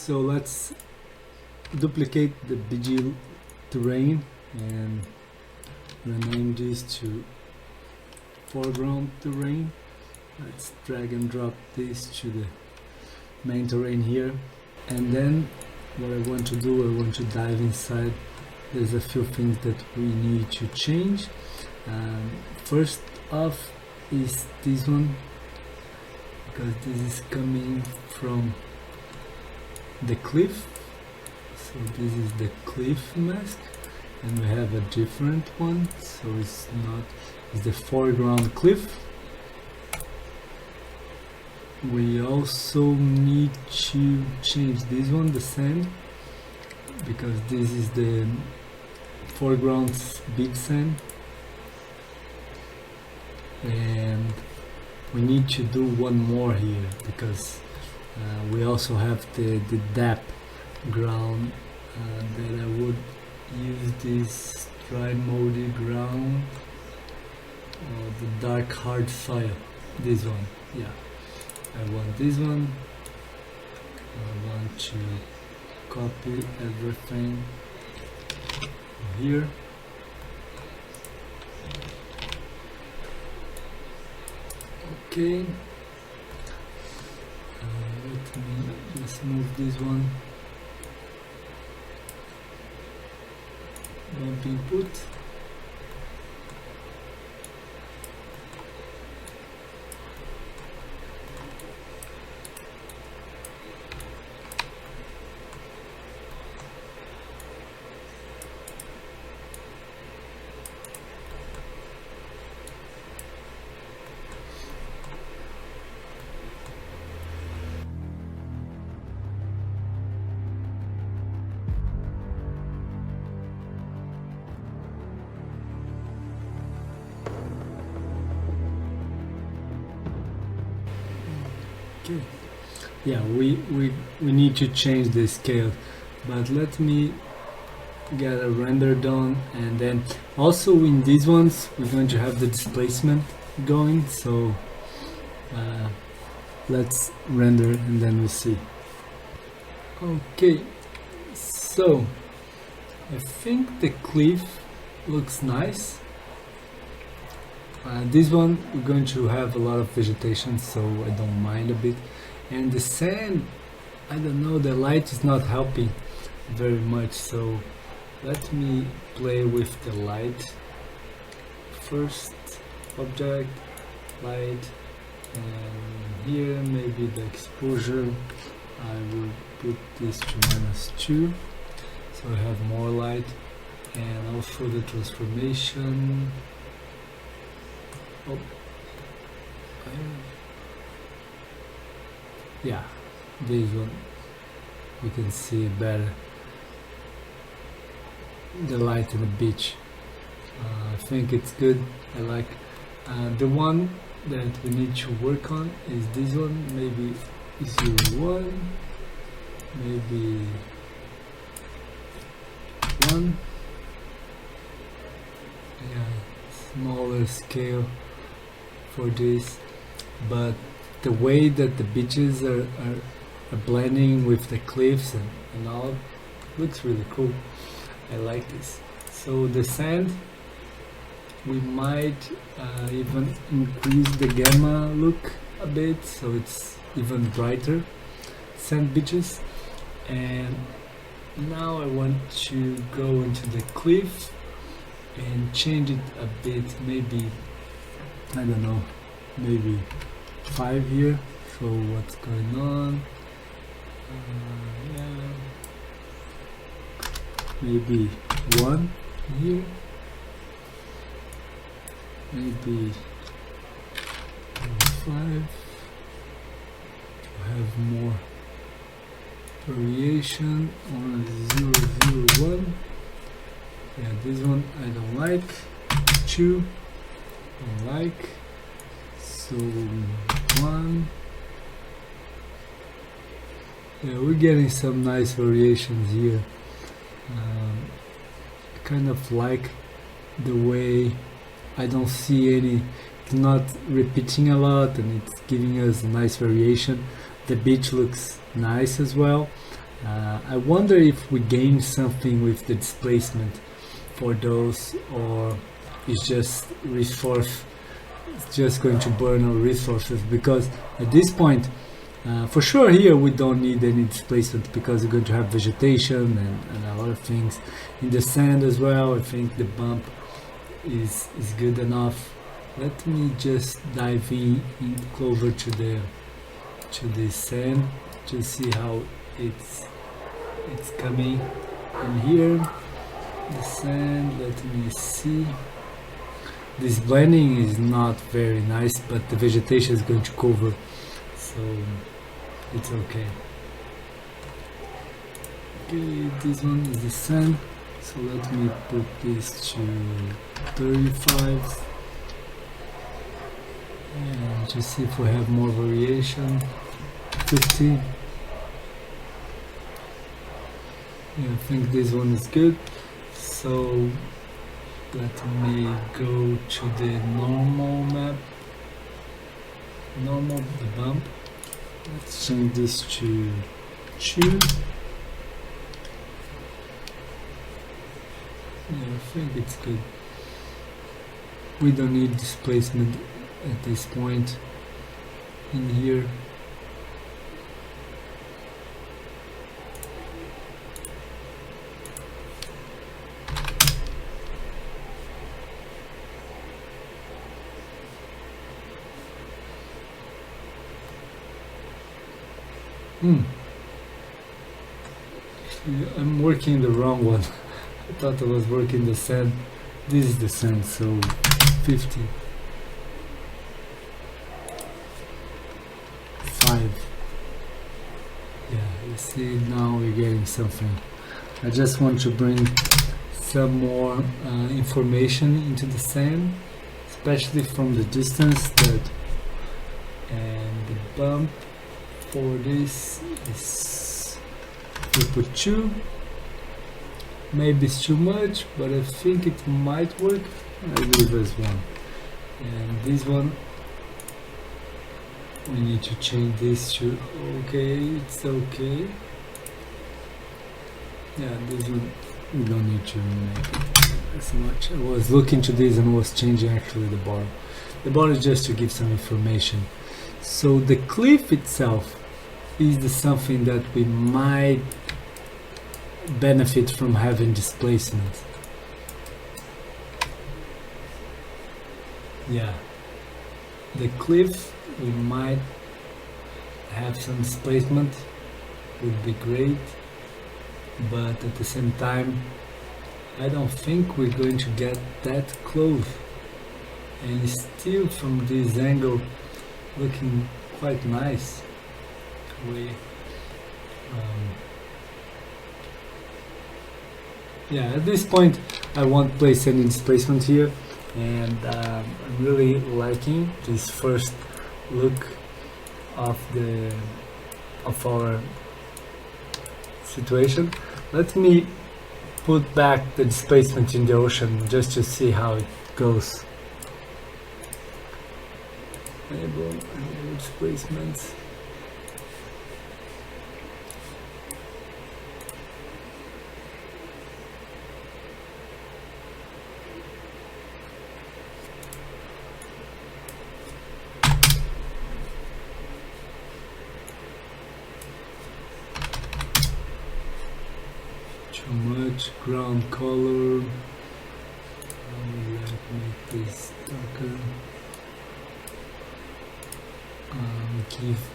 So let's duplicate the BG terrain and rename this to foreground terrain. Let's drag and drop this to the main terrain here, and then what I want to do, I want to dive inside. There's a few things that we need to change. First off is this one, because this is coming from the cliff. So this is the cliff mask, and we have a different one, so it's the foreground cliff. We also need to change this one, the sand, because this is the foreground beach sand, and we need to do one more here because we also have the depth ground that I would use this dry moldy ground or the dark hard soil. This one, yeah, I want this one. I want to copy everything here. Okay, let me just move this one. Bump input. Okay. Yeah, we need to change the scale, but let me get a render done, and then also in these ones we're going to have the displacement going, so let's render and then we'll see. Okay, so I think the cliff looks nice. This one we're going to have a lot of vegetation, so I don't mind a bit. And the sand, I don't know, the light is not helping very much, so let me play with the light. First object, light, and here maybe the exposure, I will put this to -2, so I have more light, and also the transformation. Oh, yeah, this one you can see better the light in the beach. I think it's good. I like the one that we need to work on is this one, maybe 0.1, maybe 1. Yeah, smaller scale for this, but the way that the beaches are blending with the cliffs and all looks really cool. I like this. So the sand, we might even increase the gamma look a bit, so it's even brighter sand beaches. And now I want to go into the cliff and change it a bit, maybe, I don't know, maybe 5 here, so what's going on. Yeah, maybe 1 here, maybe 5 to have more variation on 0.01. Yeah, this one I don't like. 2 don't like. So 1. Yeah, we're getting some nice variations here. Kind of like the way I don't see any, it's not repeating a lot, and it's giving us a nice variation. The beach looks nice as well. I wonder if we gain something with the displacement for those, or it's just resource, it's just going to burn our resources, because at this point for sure here we don't need any displacement because we're going to have vegetation and a lot of things in the sand as well. I think the bump is good enough. Let me just dive in closer to the sand to see how it's coming in here. The sand, let me see. This blending is not very nice, but the vegetation is going to cover, so it's okay. Okay, this one is the sand, so let me put this to 35 and just see if we have more variation. 50. Yeah, I think this one is good. So let me go to the normal map, the bump. Let's change this to 2. Yeah, I think it's good. We don't need displacement at this point in here. I'm working the wrong one. I thought I was working the sand. This is the sand, so 50. 5. Yeah, you see, now we're getting something. I just want to bring some more information into the sand, especially from the distance. And the bump for this is, we put 2. Maybe it's too much, but I think it might work. I leave as 1. And this one, we need to change this to okay. It's okay. Yeah, this one we don't need to make it as much. I was looking to this and was changing actually the bar. The bar is just to give some information. So the cliff itself is something that we might benefit from having displacement. Yeah, the cliff, we might have some displacement, would be great, but at the same time I don't think we're going to get that close, and still from this angle looking quite nice. Yeah, at this point I won't place any displacement here, and I'm really liking this first look of our situation. Let me put back the displacement in the ocean just to see how it goes. Enable displacements. Too much ground color. Let me make this darker. Give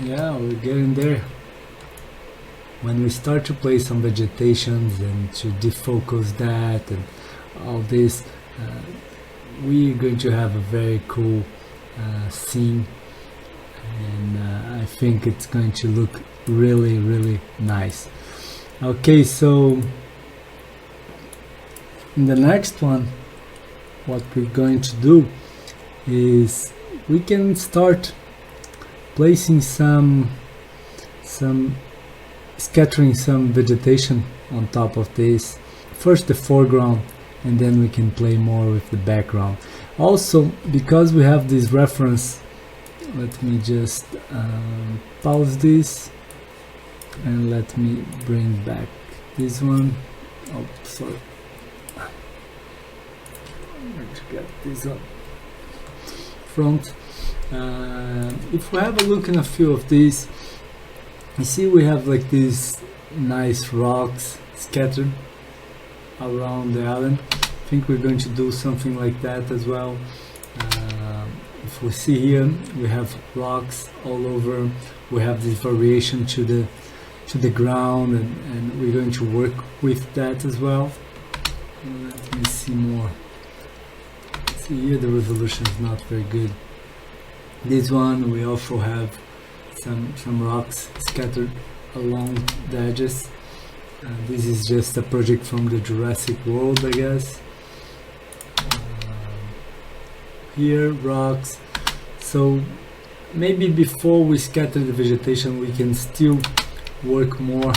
yeah, we're getting there. When we start to play some vegetations and to defocus that and all this, we're going to have a very cool scene, and I think it's going to look really nice. Okay, so in the next one, what we're going to do is we can start placing scattering some vegetation on top of this. First the foreground, and then we can play more with the background. Also, because we have this reference, let me just pause this and let me bring back this one. Oh, sorry. I'm going to get this up front. If we have a look in a few of these, you see we have like these nice rocks scattered around the island. I think we're going to do something like that as well. If we see here, we have rocks all over. We have this variation to the ground, and we're going to work with that as well. Let me see more. See here, the resolution is not very good. This one, we also have some rocks scattered along the edges. This is just a project from the Jurassic World, I guess. Here, rocks. So maybe before we scatter the vegetation, we can still work more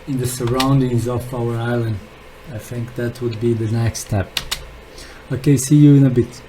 in the surroundings of our island. I think that would be the next step. Okay, see you in a bit.